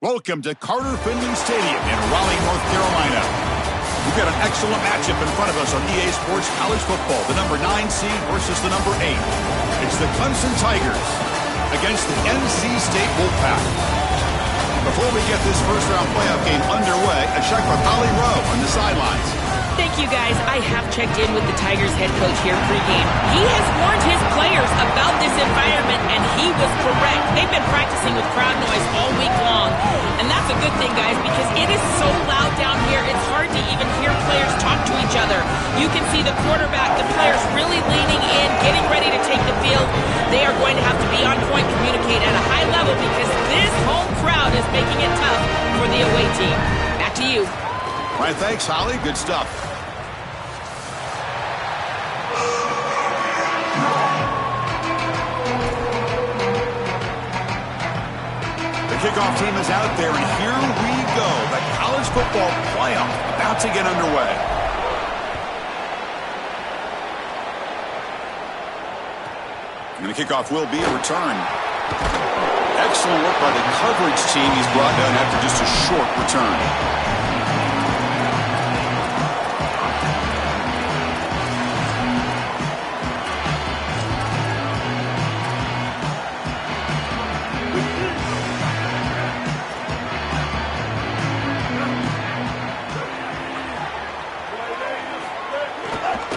Welcome to Carter Finley Stadium in Raleigh, North Carolina. We've got an excellent matchup in front of us on EA Sports College Football. The number 9 seed versus the number 8. It's the Clemson Tigers against the NC State Wolfpack. Before we get this first-round playoff game underway, a check with Holly Rowe on the sidelines. Thank you, guys. I have checked in with the Tigers head coach here pregame. He has warned his players about this environment, and he was correct. They've been practicing with crowd noise all week long, and that's a good thing, guys, because it is so loud down here, it's hard to even hear players talk to each other. You can see the quarterback, the players really leaning in, getting ready to take the field. They are going to have to be on point, communicate at a high level, because this home crowd is making it tough for the away team. Back to you. All right, thanks, Holly. Good stuff. The kickoff team is out there, and here we go. The college football playoff about to get underway. And the kickoff will be a return. Excellent work by the coverage team. He's brought down after just a short return.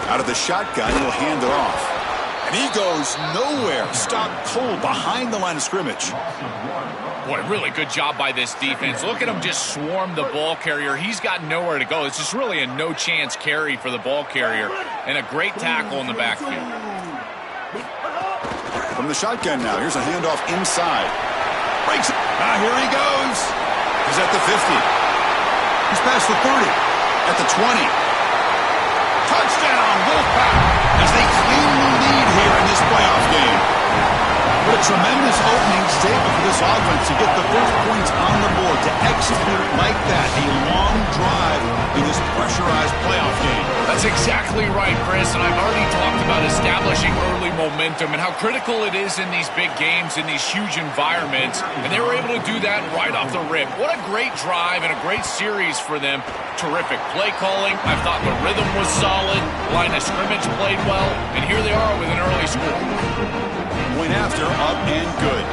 Out of the shotgun, he'll hand it off. And he goes nowhere. Stopped cold behind the line of scrimmage. Boy, really good job by this defense. Look at him just swarm the ball carrier. He's got nowhere to go. It's just really a no-chance carry for the ball carrier. And a great tackle in the backfield. From the shotgun now, here's a handoff inside. Breaks it. Here he goes. He's at the 50. He's past the 30. At the 20. Touchdown, Wolfpack, as they claim the lead here in this playoff game. What a tremendous opening statement for this offense to get the first points on the board, to execute like that, a long drive in this pressurized playoff game. That's exactly right, Chris, and I've already talked about establishing early momentum and how critical it is in these big games, in these huge environments, and they were able to do that right off the rip. What a great drive and a great series for them. Terrific play calling. I thought the rhythm was solid. Line of scrimmage played well, and here they are with an early score. Point after, up and good.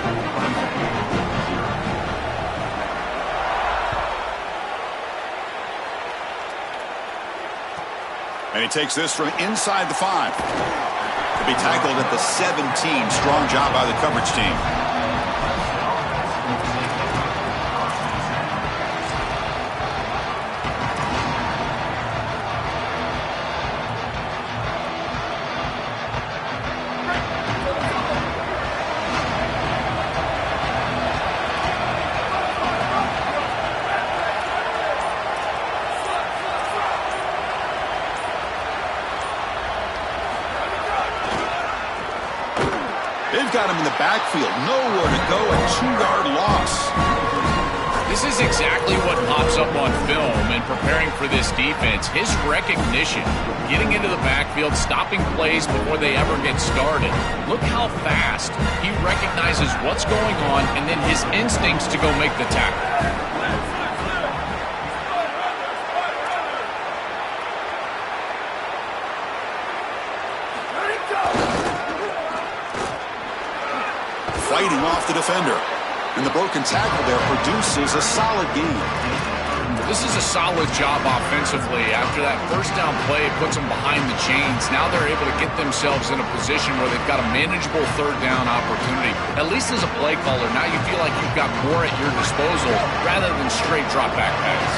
And he takes this from inside the 5. To be tackled at the 17. Strong job by the coverage team. Got him in the backfield, nowhere to go, a 2-yard loss. This is exactly what pops up on film and preparing for this defense. His recognition, getting into the backfield, stopping plays before they ever get started. Look how fast he recognizes what's going on and then his instincts to go make the tackle. Fighting off the defender. And the broken tackle there produces a solid gain. This is a solid job offensively. After that first down play, it puts them behind the chains. Now they're able to get themselves in a position where they've got a manageable third down opportunity. At least as a play caller, now you feel like you've got more at your disposal rather than straight drop back pass.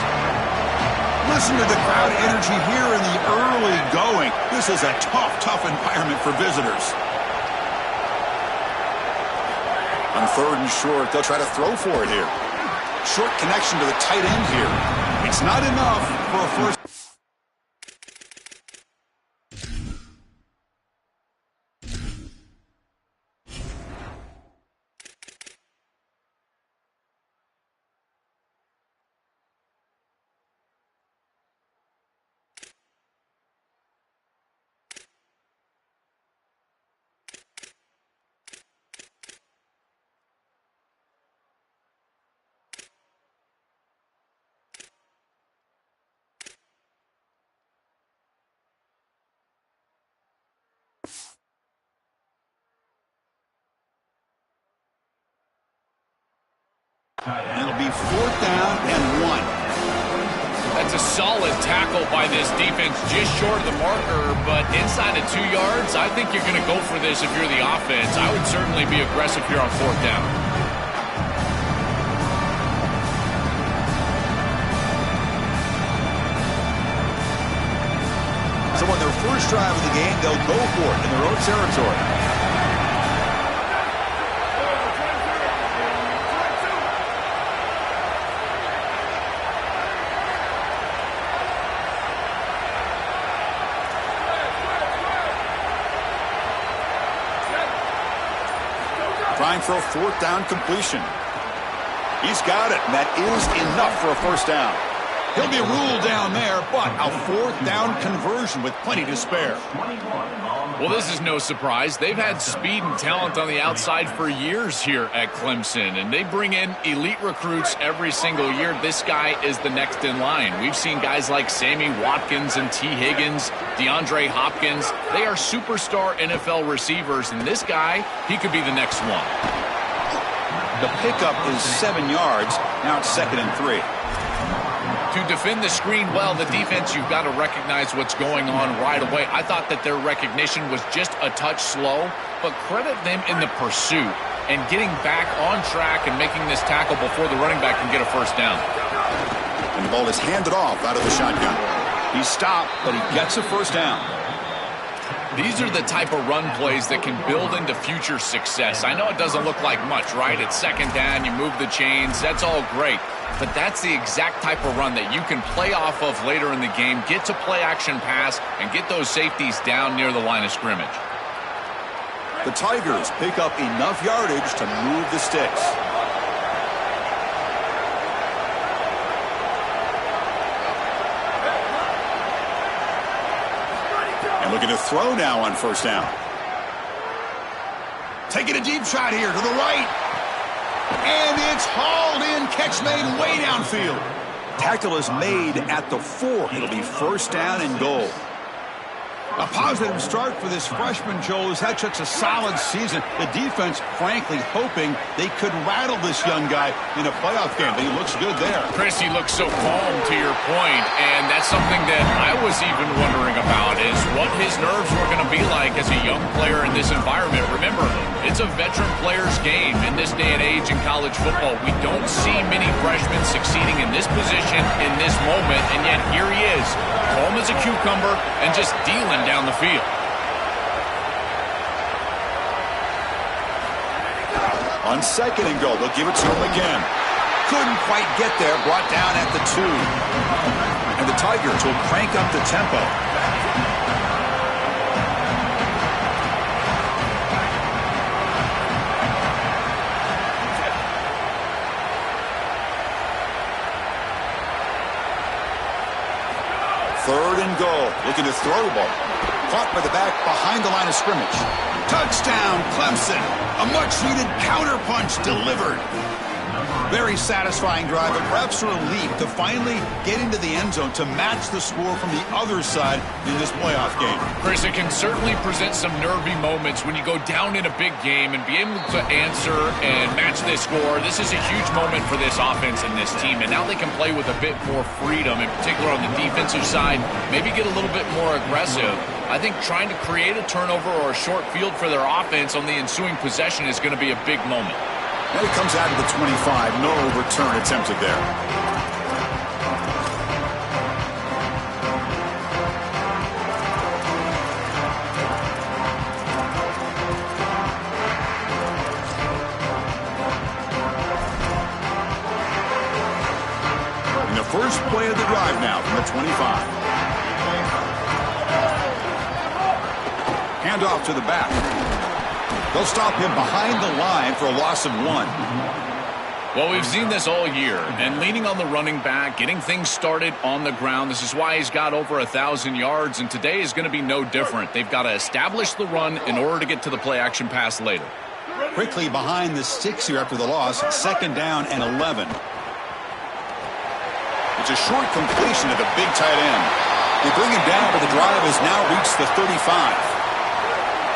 Listen to the crowd energy here in the early going. This is a tough environment for visitors. On 3rd and short, they'll try to throw for it here. Short connection to the tight end here. It's not enough for a first. It'll be 4th down and 1. That's a solid tackle by this defense, just short of the marker, but inside of 2 yards, I think you're going to go for this if you're the offense. I would certainly be aggressive here on 4th down. So on their first drive of the game, they'll go for it in their own territory. Trying for a 4th down completion. He's got it, and that is enough for a 1st down. He'll be ruled down there, but a 4th down conversion with plenty to spare. Well, this is no surprise. They've had speed and talent on the outside for years here at Clemson, and they bring in elite recruits every single year. This guy is the next in line. We've seen guys like Sammy Watkins and T. Higgins, DeAndre Hopkins. They are superstar NFL receivers, and this guy, he could be the next one. The pickup is 7 yards. Now it's 2nd and 3. To defend the screen well, the defense, you've got to recognize what's going on right away. I thought that their recognition was just a touch slow, but credit them in the pursuit and getting back on track and making this tackle before the running back can get a 1st down. And the ball is handed off out of the shotgun. He's stopped, but he gets a 1st down. These are the type of run plays that can build into future success. I know it doesn't look like much, right? It's 2nd down, you move the chains, that's all great. But that's the exact type of run that you can play off of later in the game, get to play action pass, and get those safeties down near the line of scrimmage. The Tigers pick up enough yardage to move the sticks. And looking to throw now on 1st down. Taking a deep shot here to the right. And it's hauled in. Catch made way downfield. Tackle is made at the 4. It'll be 1st down and goal. A positive start for this freshman, Joe, who's had such a solid season. The defense, frankly, hoping they could rattle this young guy in a playoff game. But he looks good there. Chris, he looks so calm to your point, and that's something that I was even wondering about, is what his nerves were going to be like as a young player in this environment. Remember, it's a veteran player's game in this day and age in college football. We don't see many freshmen succeeding in this position in this moment, and yet here he is, calm as a cucumber and just dealing down the field. On 2nd and goal, they'll give it to him again. Couldn't quite get there, brought down at the 2. And the Tigers will crank up the tempo. Third and goal, looking to throw the ball. Caught by the back behind the line of scrimmage. Touchdown, Clemson. A much-needed counterpunch delivered. Very satisfying drive, but perhaps a relief to finally get into the end zone to match the score from the other side in this playoff game. Chris, it can certainly present some nervy moments when you go down in a big game and be able to answer and match this score. This is a huge moment for this offense and this team, and now they can play with a bit more freedom, in particular on the defensive side, maybe get a little bit more aggressive. I think trying to create a turnover or a short field for their offense on the ensuing possession is going to be a big moment. And it comes out of the 25. No return attempted there. And the first play of the drive now from the 25. Hand off to the back. They'll stop him behind the line for a loss of 1. Well, we've seen this all year, and leaning on the running back, getting things started on the ground. This is why he's got over 1,000 yards, and today is going to be no different. They've got to establish the run in order to get to the play-action pass later. Quickly behind the sticks here after the loss, 2nd down and 11. It's a short completion to the big tight end. They bring him down, but the drive has now reached the 35.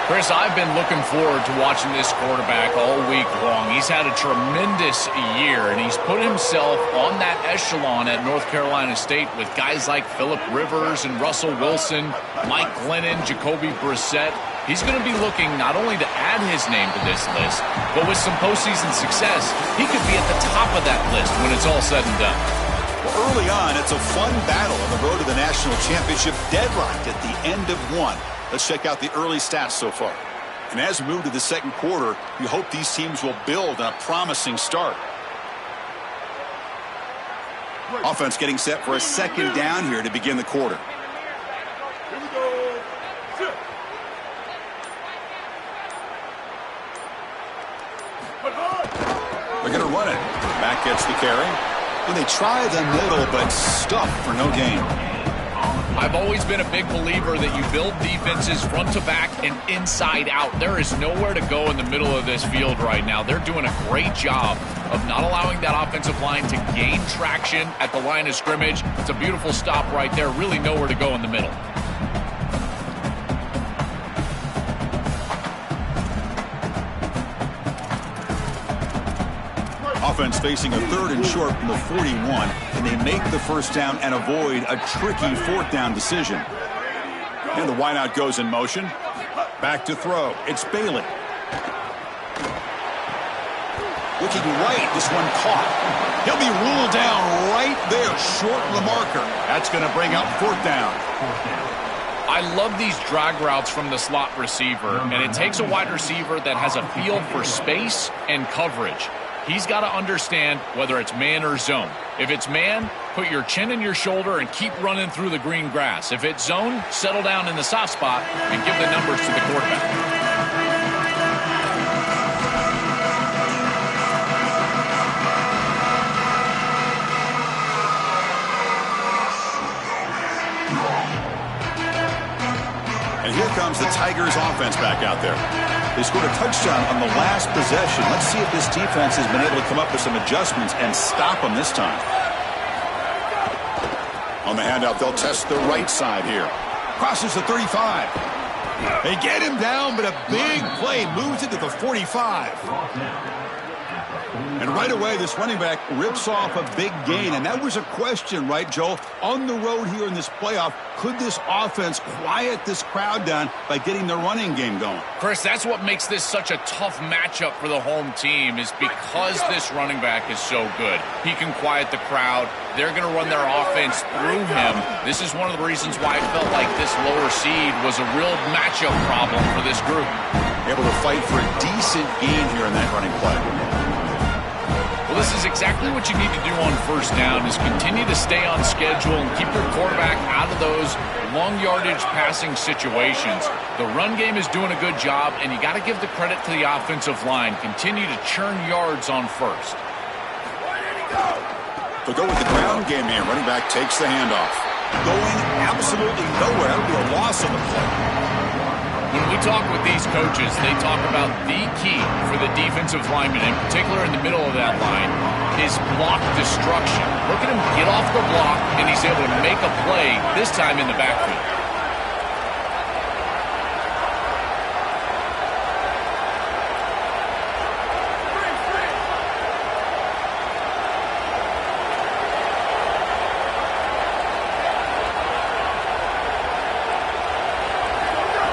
Chris, I've been looking forward to watching this quarterback all week long. He's had a tremendous year, and he's put himself on that echelon at North Carolina State with guys like Phillip Rivers and Russell Wilson, Mike Glennon, Jacoby Brissett. He's going to be looking not only to add his name to this list, but with some postseason success, he could be at the top of that list when it's all said and done. Well, early on, it's a fun battle on the road to the national championship, deadlocked at the end of one. Let's check out the early stats so far. And as we move to the second quarter, you hope these teams will build on a promising start. Offense getting set for a second down here to begin the quarter. Here we go. Sit. They're going to run it. Back gets the carry. And they try the middle, but stuffed for no gain. I've always been a big believer that you build defenses front to back and inside out. There is nowhere to go in the middle of this field right now. They're doing a great job of not allowing that offensive line to gain traction at the line of scrimmage. It's a beautiful stop right there. Really nowhere to go in the middle. Offense facing a 3rd and short from the 41, and they make the first down and avoid a tricky 4th down decision. And the wideout goes in motion. Back to throw. It's Bailey. Looking right, this one caught. He'll be ruled down right there, short of the marker. That's going to bring up 4th down. I love these drag routes from the slot receiver, and it takes a wide receiver that has a feel for space and coverage. He's got to understand whether it's man or zone. If it's man, put your chin in your shoulder and keep running through the green grass. If it's zone, settle down in the soft spot and give the numbers to the quarterback. And here comes the Tigers offense back out there. They scored a touchdown on the last possession. Let's see if this defense has been able to come up with some adjustments and stop them this time. On the handout, they'll test the right side here. Crosses the 35. They get him down, but a big play moves it to the 45. And right away, this running back rips off a big gain. And that was a question, right, Joel? On the road here in this playoff, could this offense quiet this crowd down by getting the running game going? Chris, that's what makes this such a tough matchup for the home team, is because this running back is so good. He can quiet the crowd. They're going to run their offense through him. This is one of the reasons why I felt like this lower seed was a real matchup problem for this group. Able to fight for a decent gain here in that running play. Well, this is exactly what you need to do on first down, is continue to stay on schedule and keep your quarterback out of those long yardage passing situations. The run game is doing a good job, and you got to give the credit to the offensive line. Continue to churn yards on first. They'll go with the ground game here. Running back takes the handoff. Going absolutely nowhere. That would be a loss on the play. When we talk with these coaches, they talk about the key for the defensive lineman, in particular in the middle of that line, is block destruction. Look at him get off the block, and he's able to make a play, this time in the backfield.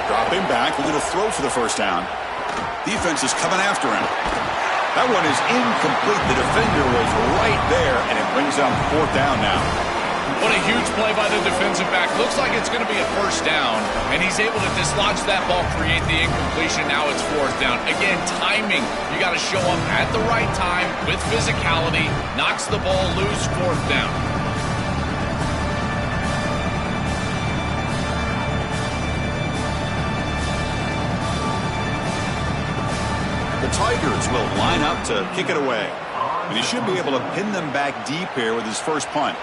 Dropping back, we're going to throw for the first down. Defense is coming after him. That one is incomplete. The defender was right there, and it brings up 4th down now. What a huge play by the defensive back. Looks like it's going to be a first down, and he's able to dislodge that ball, create the incompletion. Now it's 4th down. Again, timing. You got to show up at the right time with physicality. Knocks the ball loose, 4th down. The Tigers will line up to kick it away. And he should be able to pin them back deep here with his first punt.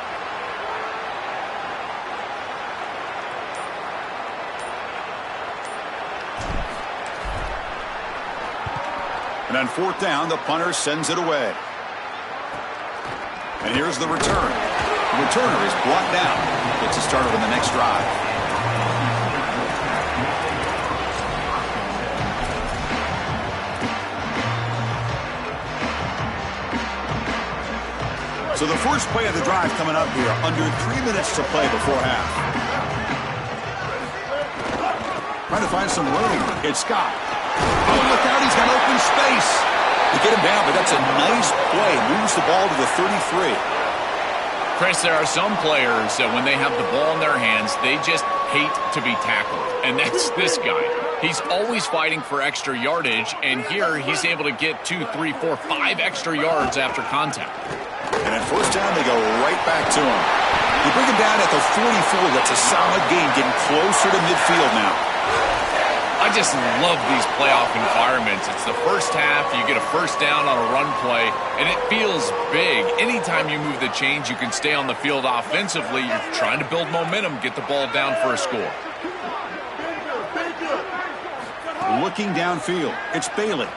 And on 4th down, the punter sends it away. And here's the return. The returner is brought down. Gets us started on the next drive. So the first play of the drive coming up here, under 3 minutes to play before half. Trying to find some room. It's Scott. Oh, look out, he's got open space. They get him down, but that's a nice play. Moves the ball to the 33. Chris, there are some players that when they have the ball in their hands, they just hate to be tackled. And that's this guy. He's always fighting for extra yardage, and here he's able to get 2, 3, 4, 5 extra yards after contact. And at first down, they go right back to him. You bring him down at the 44. That's a solid gain, getting closer to midfield now. I just love these playoff environments. It's the first half, you get a first down on a run play, and it feels big. Anytime you move the chains, you can stay on the field offensively. You're trying to build momentum, get the ball down for a score. Looking downfield, it's Bailey.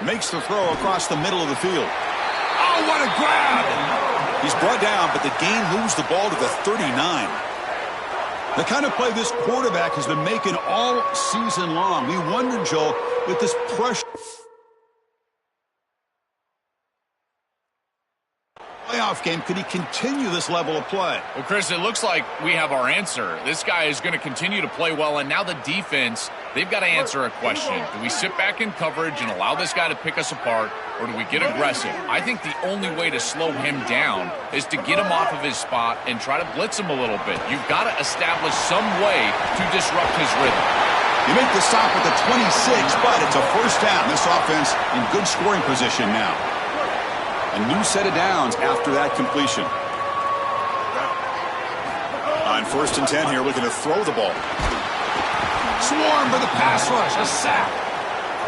Makes the throw across the middle of the field. Oh, what a grab! He's brought down, but the gain moves the ball to the 39. The kind of play this quarterback has been making all season long. We wonder, Joel, with this pressure playoff game, could he continue this level of play? Well, Chris, it looks like we have our answer. This guy is going to continue to play well, and now the defense, they've got to answer a question. Do we sit back in coverage and allow this guy to pick us apart, or do we get aggressive? I think the only way to slow him down is to get him off of his spot and try to blitz him a little bit. You've got to establish some way to disrupt his rhythm. You make the stop at the 26, but it's a first down. This offense in good scoring position now. A new set of downs after that completion. On 1st and 10 here, looking to throw the ball. Swarm for the pass rush, a sack.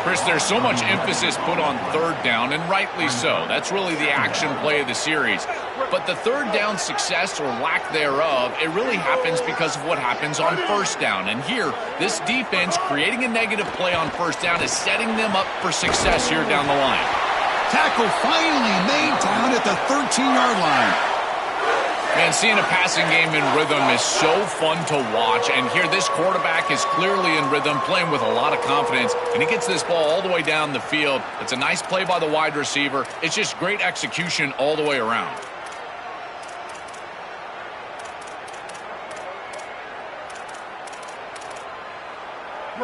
Chris, there's so much emphasis put on 3rd down, and rightly so. That's really the action play of the series. But the 3rd down success or lack thereof, it really happens because of what happens on 1st down. And here, this defense creating a negative play on 1st down is setting them up for success here down the line. Tackle finally made down at the 13-yard line. Man, seeing a passing game in rhythm is so fun to watch. And here, this quarterback is clearly in rhythm, playing with a lot of confidence. And he gets this ball all the way down the field. It's a nice play by the wide receiver. It's just great execution all the way around.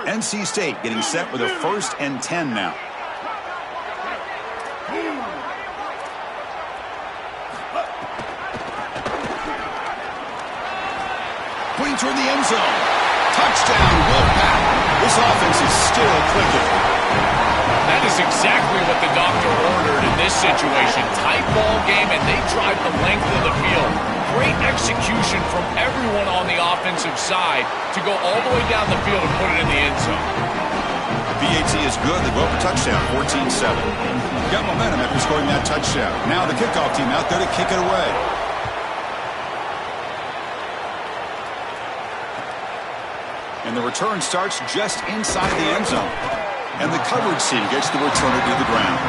NC State getting set with a 1st and 10 now. Toward the end zone. Touchdown, Wolfpack. This offense is still clicking. That is exactly what the doctor ordered in this situation. Tight ball game, and they drive the length of the field. Great execution from everyone on the offensive side to go all the way down the field and put it in the end zone. BAT is good. They go up a touchdown, 14-7. Got momentum after scoring that touchdown. Now the kickoff team out there to kick it away. And the return starts just inside the end zone. And the coverage team gets the returner to the ground.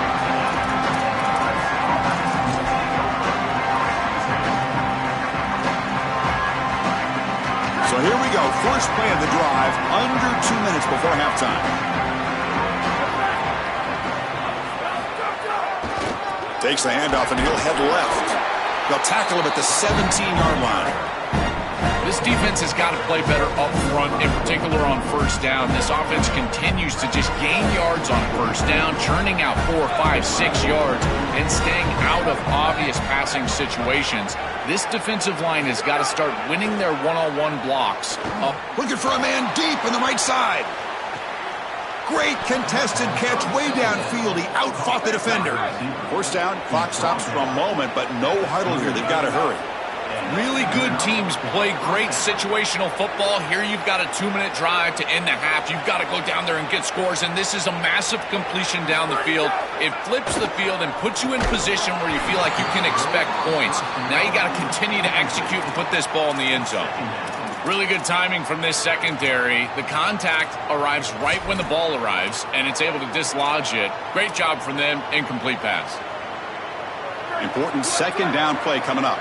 So here we go. First play of the drive, under 2 minutes before halftime. Takes the handoff and he'll head left. They'll tackle him at the 17-yard line. This defense has got to play better up front, in particular on 1st down. This offense continues to just gain yards on 1st down, churning out 4, 5, 6 yards, and staying out of obvious passing situations. This defensive line has got to start winning their one-on-one blocks. Looking for a man deep on the right side. Great contested catch way downfield. He outfought the defender. 1st down, clock stops for a moment, but no huddle here. They've got to hurry. Really good teams play great situational football. Here you've got a 2-minute drive to end the half. You've got to go down there and get scores, and this is a massive completion down the field. It flips the field and puts you in position where you feel like you can expect points. Now you got to continue to execute and put this ball in the end zone. Really good timing from this secondary. The contact arrives right when the ball arrives, and it's able to dislodge it. Great job from them. Incomplete pass. Important 2nd down play coming up.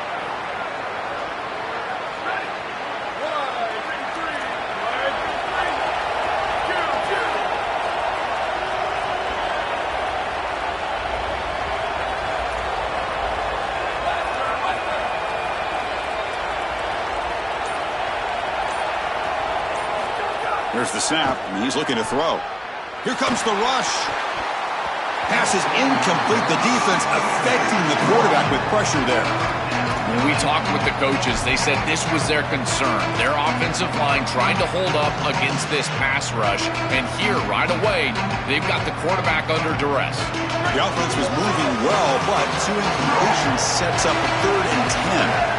Here's the snap, and he's looking to throw. Here comes the rush. Pass is incomplete. The defense affecting the quarterback with pressure there. When we talked with the coaches, they said this was their concern. Their offensive line trying to hold up against this pass rush. And here, right away, they've got the quarterback under duress. The offense was moving well, but 2 incompletions sets up a 3rd and 10.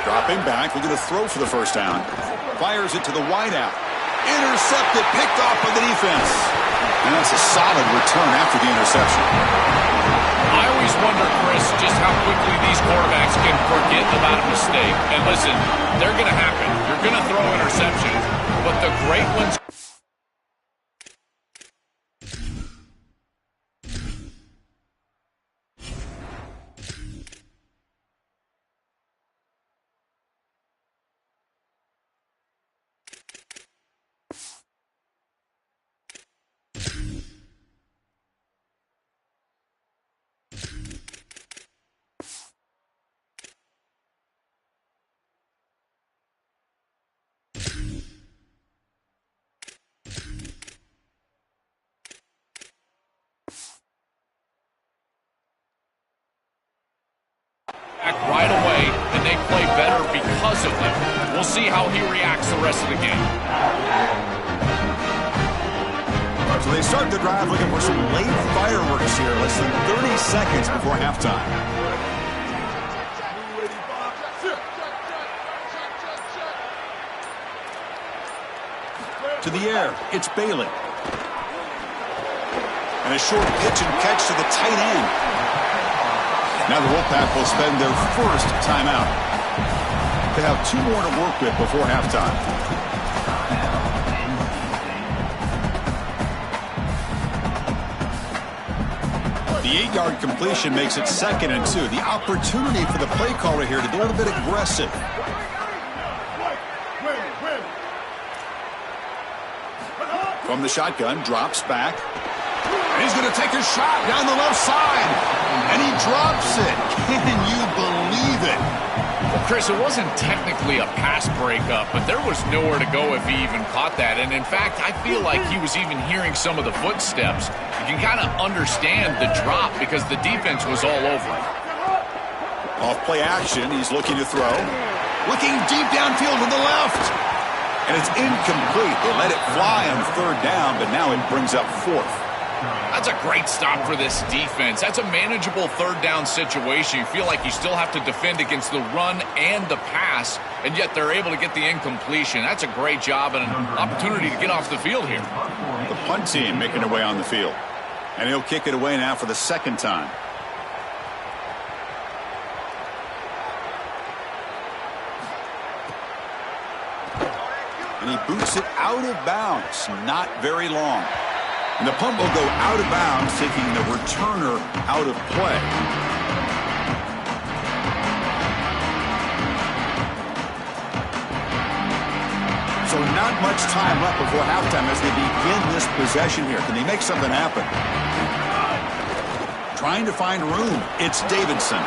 Dropping back, looking to throw for the first down. Fires it to the wideout. Intercepted, picked off by the defense. And that's a solid return after the interception. I always wonder, Chris, just how quickly these quarterbacks can forget about a mistake. And listen, they're going to happen. You're going to throw interceptions. But the great ones... right away, and they play better because of them. We'll see how he reacts the rest of the game. So they start the drive looking for some late fireworks here. Less than 30 seconds before halftime. To the air, it's Bailey. And a short pitch and catch to the tight end. Now the Wolfpack will spend their first timeout. They have 2 more to work with before halftime. The 8-yard completion makes it 2nd and 2. The opportunity for the play caller here to be a little bit aggressive. From the shotgun, drops back. And he's going to take a shot down the left side. And he drops it. Can you believe it? Well, Chris, it wasn't technically a pass breakup, but there was nowhere to go if he even caught that. And, in fact, I feel like he was even hearing some of the footsteps. You can kind of understand the drop because the defense was all over him. Off play action, he's looking to throw. Looking deep downfield to the left. And it's incomplete. They let it fly on 3rd down, but now it brings up 4th. That's a great stop for this defense. That's a manageable 3rd down situation. You feel like you still have to defend against the run and the pass, and yet they're able to get the incompletion. That's a great job and an opportunity to get off the field here. The punt team making their way on the field. And he'll kick it away now for the 2nd time. And he boots it out of bounds. Not very long. And the punt will go out of bounds, taking the returner out of play. So not much time left before halftime as they begin this possession here. Can they make something happen? Trying to find room. It's Davidson.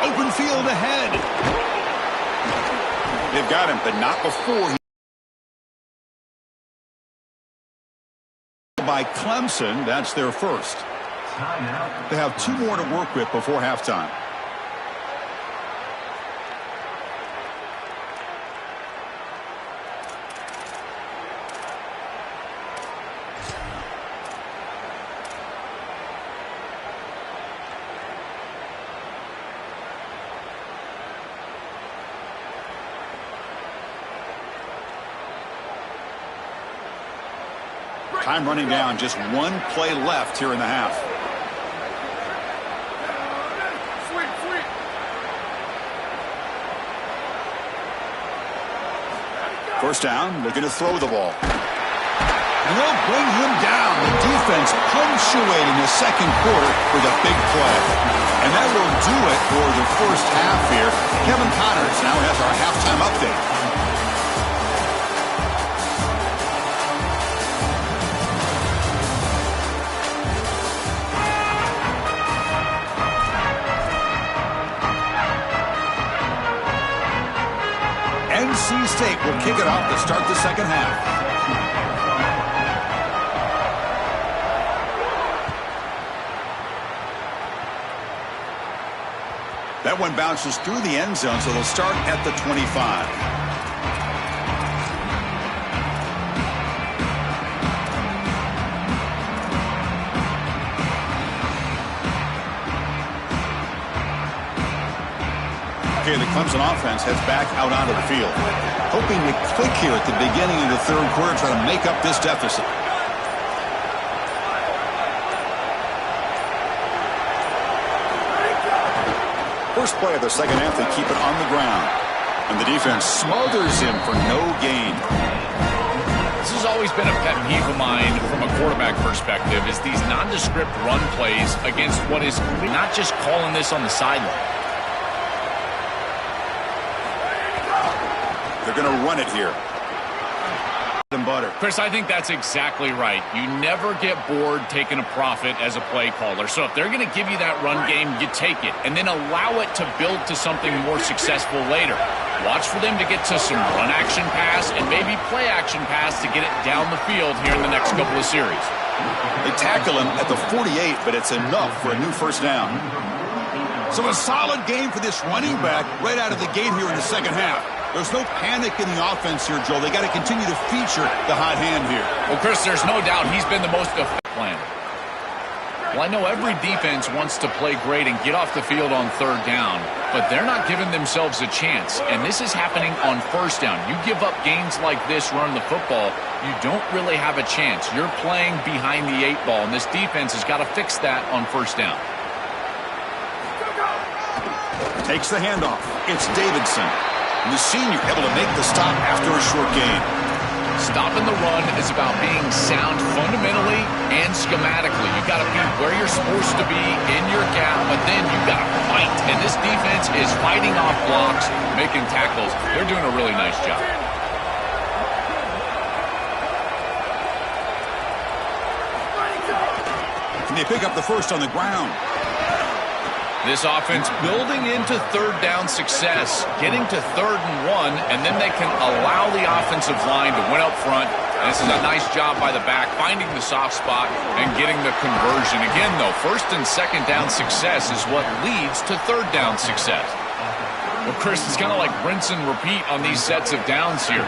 Open field ahead. They've got him, but not before he... by Clemson. That's their first. They have 2 more to work with before halftime. Time running down, just 1 play left here in the half. First down, looking to throw the ball. And they'll bring him down. The defense punctuating the 2nd quarter with a big play. And that will do it for the first half here. Kevin Connors now has our halftime update. State will kick it off to start the second half. That one bounces through the end zone, so they'll start at the 25. Okay, the Clemson offense heads back out onto the field, hoping to click here at the beginning of the third quarter, try to make up this deficit. First play of the second half, they keep it on the ground. And the defense smothers him for no gain. This has always been a pet peeve of mine from a quarterback perspective, is these nondescript run plays against what is not just calling this on the sideline. They're going to run it here. Butter. Chris, I think that's exactly right. You never get bored taking a profit as a play caller. So if they're going to give you that run game, you take it and then allow it to build to something more successful later. Watch for them to get to some run action pass and maybe play action pass to get it down the field here in the next couple of series. They tackle him at the 48, but it's enough for a new first down. So a solid game for this running back right out of the gate here in the second half. There's no panic in the offense here, Joel. They got to continue to feature the hot hand here. Well, Chris, there's no doubt he's been the most effective plan. Well, I know every defense wants to play great and get off the field on third down, but they're not giving themselves a chance, and this is happening on first down. You give up gains like this running the football, you don't really have a chance. You're playing behind the 8 ball, and this defense has got to fix that on first down. Takes the handoff. It's Davidson. And the senior able to make the stop after a short gain. Stopping the run is about being sound fundamentally and schematically. You got to be where you're supposed to be in your gap, but then you got to fight. And this defense is fighting off blocks, making tackles. They're doing a really nice job. Can they pick up the first on the ground? This offense building into third down success, getting to 3rd and 1, and then they can allow the offensive line to win up front. And this is a nice job by the back, finding the soft spot and getting the conversion. Again, though, 1st and 2nd down success is what leads to 3rd down success. Well, Chris, it's kind of like rinse and repeat on these sets of downs here.